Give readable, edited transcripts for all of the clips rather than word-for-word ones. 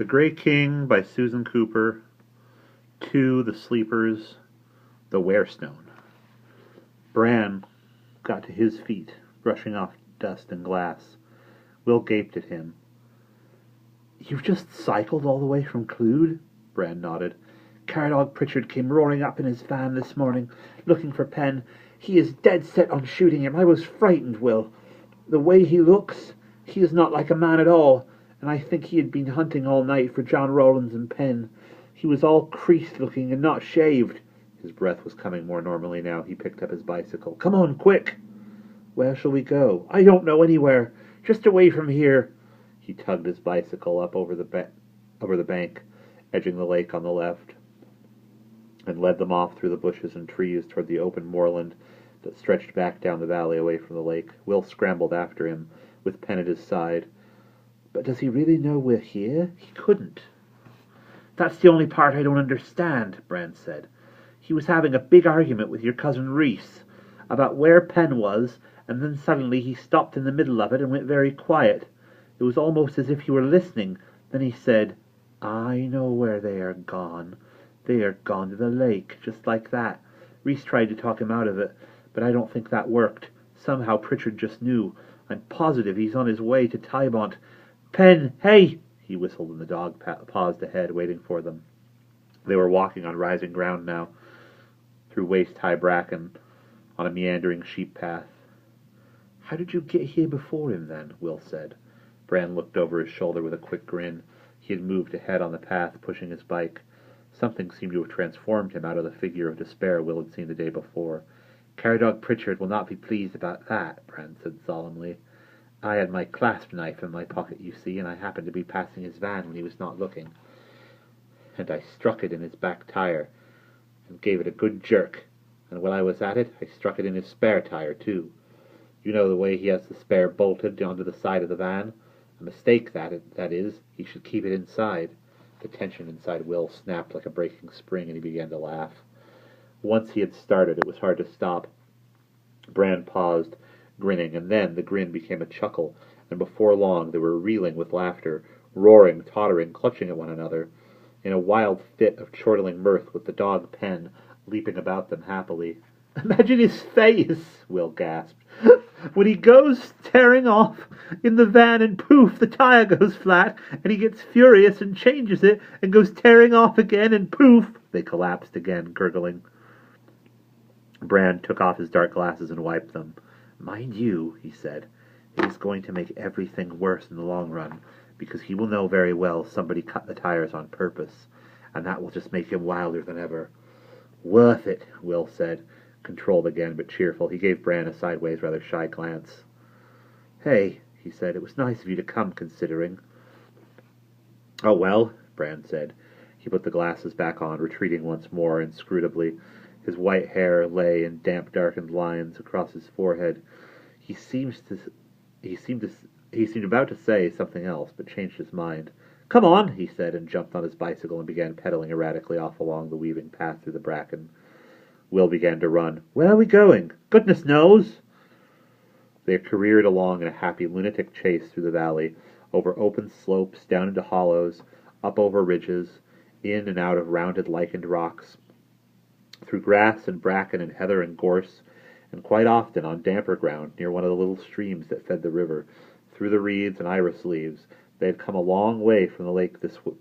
The Grey King by Susan Cooper. 2. The Sleepers. The Warestone. Bran got to his feet, brushing off dust and glass. Will gaped at him. "You've just cycled all the way from Clwyd?" Bran nodded. "Caradog Pritchard came roaring up in his van this morning, looking for Penn. He is dead set on shooting him. I was frightened, Will. The way he looks, he is not like a man at all, and I think he had been hunting all night for John Rowlands and Penn. He was all creased-looking and not shaved." His breath was coming more normally now. He picked up his bicycle. "Come on, quick!" "Where shall we go?" "I don't know anywhere. Just away from here." He tugged his bicycle up over the bank, edging the lake on the left, and led them off through the bushes and trees toward the open moorland that stretched back down the valley away from the lake. Will scrambled after him, with Penn at his side. "But does he really know we're here? He couldn't." "That's the only part I don't understand," Bran said. "He was having a big argument with your cousin Rhys about where Penn was, and then suddenly he stopped in the middle of it and went very quiet. It was almost as if he were listening. Then he said, 'I know where they are gone. They are gone to the lake,' just like that. Rhys tried to talk him out of it, but I don't think that worked. Somehow Pritchard just knew. I'm positive he's on his way to Tybont. Penn, hey!" He whistled, and the dog paused ahead, waiting for them. They were walking on rising ground now, through waist-high bracken, on a meandering sheep path. "How did you get here before him, then?" Will said. Bran looked over his shoulder with a quick grin. He had moved ahead on the path, pushing his bike. Something seemed to have transformed him out of the figure of despair Will had seen the day before. "Caradog Pritchard will not be pleased about that," Bran said solemnly. "I had my clasp knife in my pocket, you see, and I happened to be passing his van when he was not looking. And I struck it in his back tire, and gave it a good jerk. And when I was at it, I struck it in his spare tire, too. You know the way he has the spare bolted onto the side of the van? A mistake, that is. He should keep it inside." The tension inside Will snapped like a breaking spring, and he began to laugh. Once he had started, it was hard to stop. Bran paused, grinning, and then the grin became a chuckle, and before long they were reeling with laughter, roaring, tottering, clutching at one another, in a wild fit of chortling mirth, with the dog Penn leaping about them happily. "Imagine his face," Will gasped, "when he goes tearing off in the van and poof, the tire goes flat, and he gets furious and changes it and goes tearing off again and poof." They collapsed again, gurgling. Bran took off his dark glasses and wiped them. "Mind you," he said, "it is going to make everything worse in the long run, because he will know very well somebody cut the tires on purpose, and that will just make him wilder than ever." "Worth it," Will said, controlled again but cheerful. He gave Bran a sideways, rather shy glance. "Hey," he said, "it was nice of you to come, considering." "Oh, well," Bran said. He put the glasses back on, retreating once more inscrutably. His white hair lay in damp, darkened lines across his forehead. He seemed about to say something else, but changed his mind. "Come on," he said, and jumped on his bicycle and began pedaling erratically off along the weaving path through the bracken. Will began to run. "Where are we going? Goodness knows!" They careered along in a happy lunatic chase through the valley, over open slopes, down into hollows, up over ridges, in and out of rounded lichened rocks, through grass and bracken and heather and gorse, and quite often on damper ground near one of the little streams that fed the river, through the reeds and iris leaves. They had come a long way from the lake. This was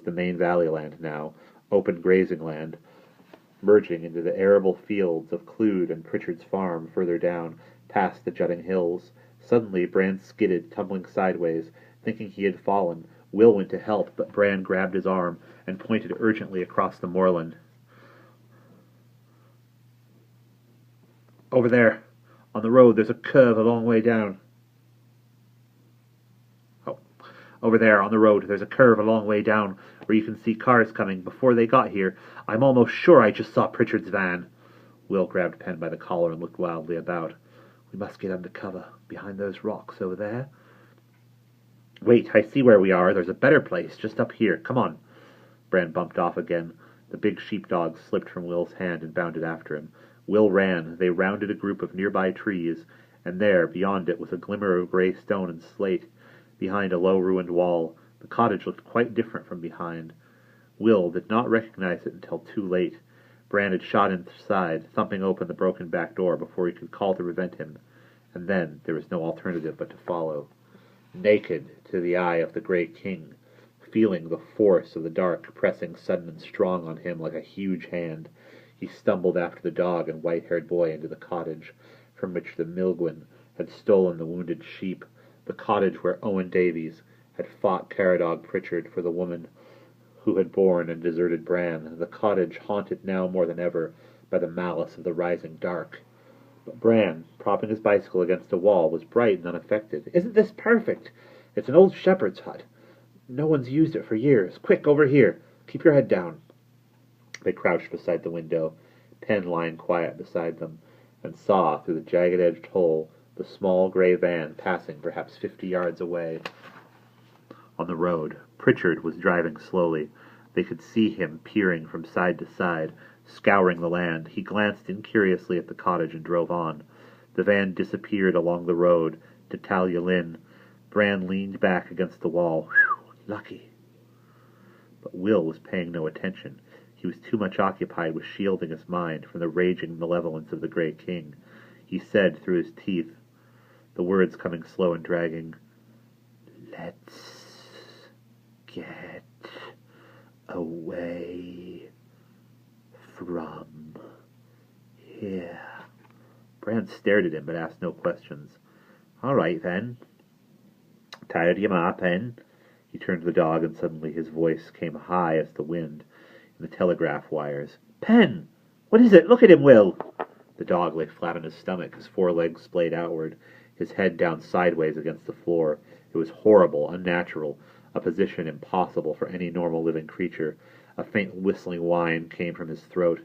the main valley land now, open grazing land, merging into the arable fields of Clwyd and Pritchard's farm further down, past the jutting hills. Suddenly Bran skidded, tumbling sideways, thinking he had fallen. Will went to help, but Bran grabbed his arm and pointed urgently across the moorland. "Over there, on the road, there's a curve a long way down." "Over there, on the road, there's a curve a long way down, where you can see cars coming. Before they got here, I'm almost sure I just saw Pritchard's van." Will grabbed Penn by the collar and looked wildly about. "We must get under cover, behind those rocks over there." "Wait, I see where we are. There's a better place, just up here. Come on." Bran bumped off again. The big sheepdog slipped from Will's hand and bounded after him. Will ran. They rounded a group of nearby trees, and there, beyond it, was a glimmer of grey stone and slate. behind a low ruined wall. The cottage looked quite different from behind. Will did not recognize it until too late. Bran had shot inside, thumping open the broken back door before he could call to prevent him, and then there was no alternative but to follow. Naked to the eye of the Grey King, feeling the force of the dark pressing sudden and strong on him like a huge hand, he stumbled after the dog and white-haired boy into the cottage from which the Milgwyn had stolen the wounded sheep, the cottage where Owen Davies had fought Caradog Pritchard for the woman who had borne and deserted Bran, the cottage haunted now more than ever by the malice of the rising dark. But Bran, propping his bicycle against a wall, was bright and unaffected. "Isn't this perfect? It's an old shepherd's hut. No one's used it for years. Quick, over here. Keep your head down." They crouched beside the window, Pen lying quiet beside them, and saw, through the jagged-edged hole, the small grey van passing perhaps 50 yards away. On the road, Pritchard was driving slowly. They could see him peering from side to side, scouring the land. He glanced incuriously at the cottage and drove on. The van disappeared along the road to Talia Lynn. Bran leaned back against the wall. Whew, lucky. But Will was paying no attention. He was too much occupied with shielding his mind from the raging malevolence of the Grey King. He said through his teeth, the words coming slow and dragging, "Let's get away from here." Bran stared at him but asked no questions. "All right, then. Tired of your ma, Pen?" He turned to the dog, and suddenly his voice came high as the wind in the telegraph wires. "Pen! What is it? Look at him, Will!" The dog lay flat on his stomach, his forelegs splayed outward, his head down sideways against the floor. It was horrible, unnatural, a position impossible for any normal living creature. A faint whistling whine came from his throat,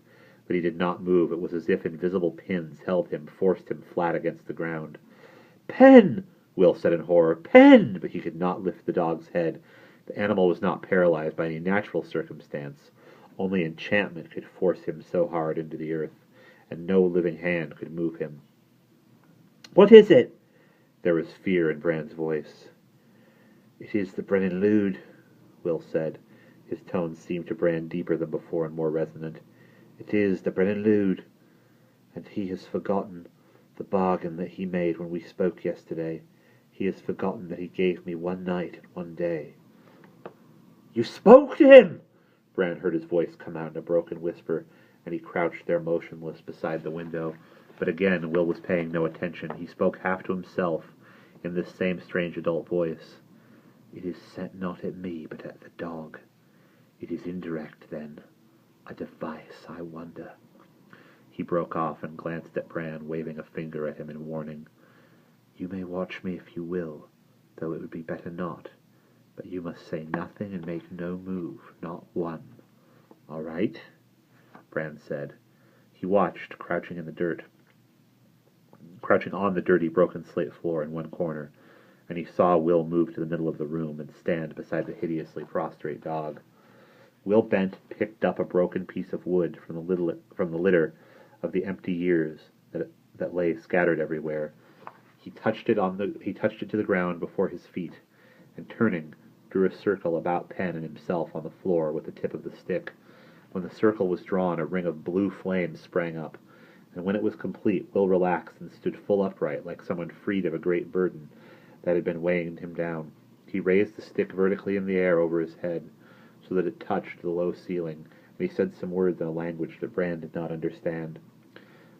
but he did not move. It was as if invisible pins held him, forced him flat against the ground. "Pen!" Will said in horror. "Pen!" But he could not lift the dog's head. The animal was not paralyzed by any natural circumstance. Only enchantment could force him so hard into the earth, and no living hand could move him. "What is it?" There was fear in Bran's voice. "It is the Brennan Lude," Will said. His tones seemed to Bran deeper than before and more resonant. "It is the Brennan Lude, and he has forgotten the bargain that he made when we spoke yesterday. He has forgotten that he gave me one night and one day." "You spoke to him!" Bran heard his voice come out in a broken whisper, and he crouched there motionless beside the window. But again Will was paying no attention. He spoke half to himself, in this same strange adult voice. "It is set not at me, but at the dog. It is indirect, then. A device, I wonder." He broke off and glanced at Bran, waving a finger at him in warning. "You may watch me if you will, though it would be better not. But you must say nothing and make no move, not one. All right?" Bran said. He watched, crouching on the dirty, broken slate floor in one corner, and he saw Will move to the middle of the room and stand beside the hideously prostrate dog. Will bent and picked up a broken piece of wood from the litter of the empty years that lay scattered everywhere. He touched it to the ground before his feet, and turning, drew a circle about Pen and himself on the floor with the tip of the stick. When the circle was drawn, a ring of blue flame sprang up, and when it was complete, Will relaxed and stood full upright, like someone freed of a great burden that had been weighing him down. He raised the stick vertically in the air over his head, so that it touched the low ceiling, and he said some words in a language that Bran did not understand.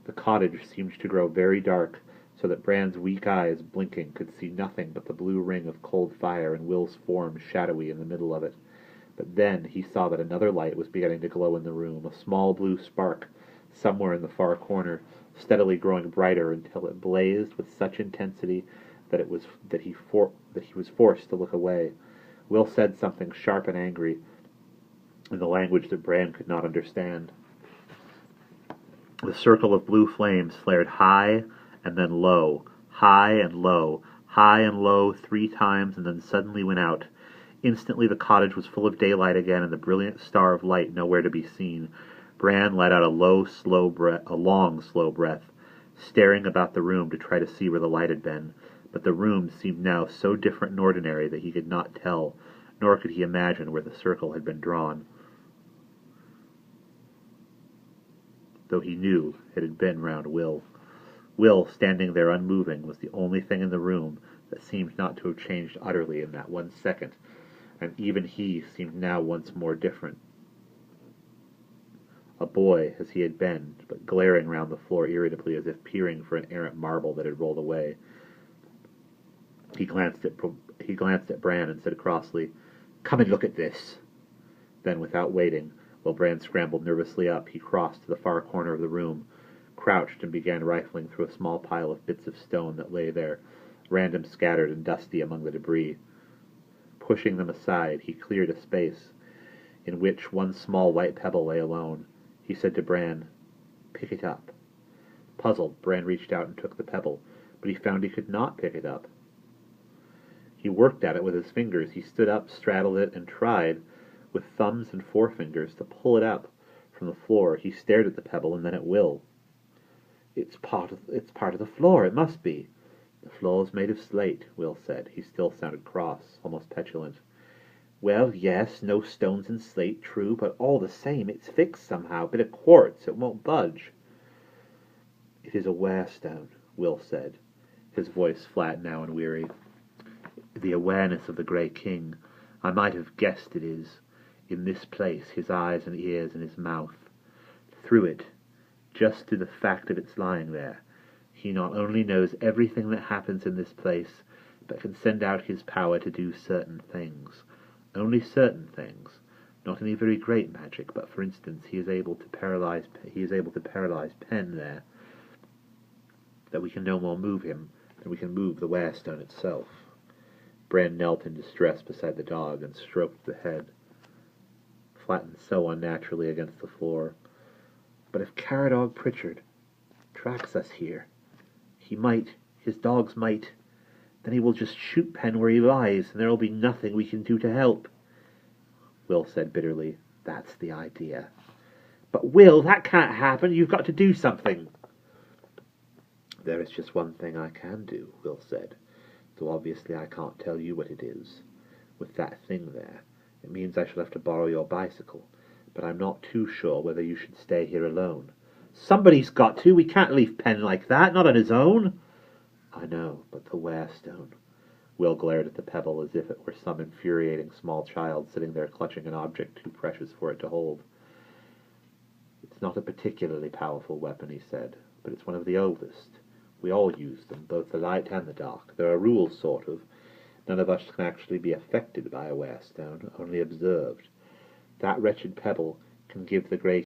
The cottage seemed to grow very dark, so that Bran's weak eyes, blinking, could see nothing but the blue ring of cold fire and Will's form shadowy in the middle of it. But then he saw that another light was beginning to glow in the room, a small blue spark, somewhere in the far corner, steadily growing brighter until it blazed with such intensity that he was forced to look away. Will said something sharp and angry in the language that Bran could not understand. The circle of blue flames flared high and then low, high and low, high and low 3 times, and then suddenly went out. Instantly the cottage was full of daylight again, and the brilliant star of light nowhere to be seen. Bran let out a long, slow breath, staring about the room to try to see where the light had been. But the room seemed now so different and ordinary that he could not tell, nor could he imagine where the circle had been drawn, though he knew it had been round Will. Will, standing there unmoving, was the only thing in the room that seemed not to have changed utterly in that 1 second, and even he seemed now once more different. A boy, as he had been, but glaring round the floor irritably as if peering for an errant marble that had rolled away. He glanced at Bran and said crossly, "Come and look at this." Then, without waiting, while Bran scrambled nervously up, he crossed to the far corner of the room, crouched, and began rifling through a small pile of bits of stone that lay there, random, scattered, and dusty among the debris. Pushing them aside, he cleared a space in which one small white pebble lay alone. He said to Bran, "Pick it up." Puzzled, Bran reached out and took the pebble, but he found he could not pick it up. He worked at it with his fingers. He stood up, straddled it, and tried, with thumbs and forefingers, to pull it up from the floor. He stared at the pebble and then at Will. It's part of the floor, it must be." "The floor's made of slate," Will said. He still sounded cross, almost petulant. "Well, yes, no stones and slate, true, but all the same, it's fixed somehow. Bit of quartz, it won't budge." "It is a Warestone," Will said, his voice flat now and weary. "The awareness of the Grey King. I might have guessed it is. In this place, his eyes and ears and his mouth. Through it, just through the fact of its lying there, he not only knows everything that happens in this place, but can send out his power to do certain things. Only certain things, not any very great magic, but for instance, he is able to paralyze Penn there, that we can no more move him than we can move the Warestone itself." Bran knelt in distress beside the dog and stroked the head, flattened so unnaturally against the floor. "But if Caradog Pritchard tracks us here, his dogs might, then he will just shoot Penn where he lies, and there will be nothing we can do to help." Will said bitterly, "That's the idea." "But Will, that can't happen. You've got to do something." "There is just one thing I can do," Will said, "though obviously I can't tell you what it is. With that thing there, it means I shall have to borrow your bicycle, but I'm not too sure whether you should stay here alone." "Somebody's got to. We can't leave Penn like that, not on his own." "I know, but the Warestone." Will glared at the pebble as if it were some infuriating small child sitting there clutching an object too precious for it to hold. "It's not a particularly powerful weapon," he said, "but it's one of the oldest. We all use them, both the light and the dark. There are rules, sort of. None of us can actually be affected by a Warestone, only observed. That wretched pebble can give the Grey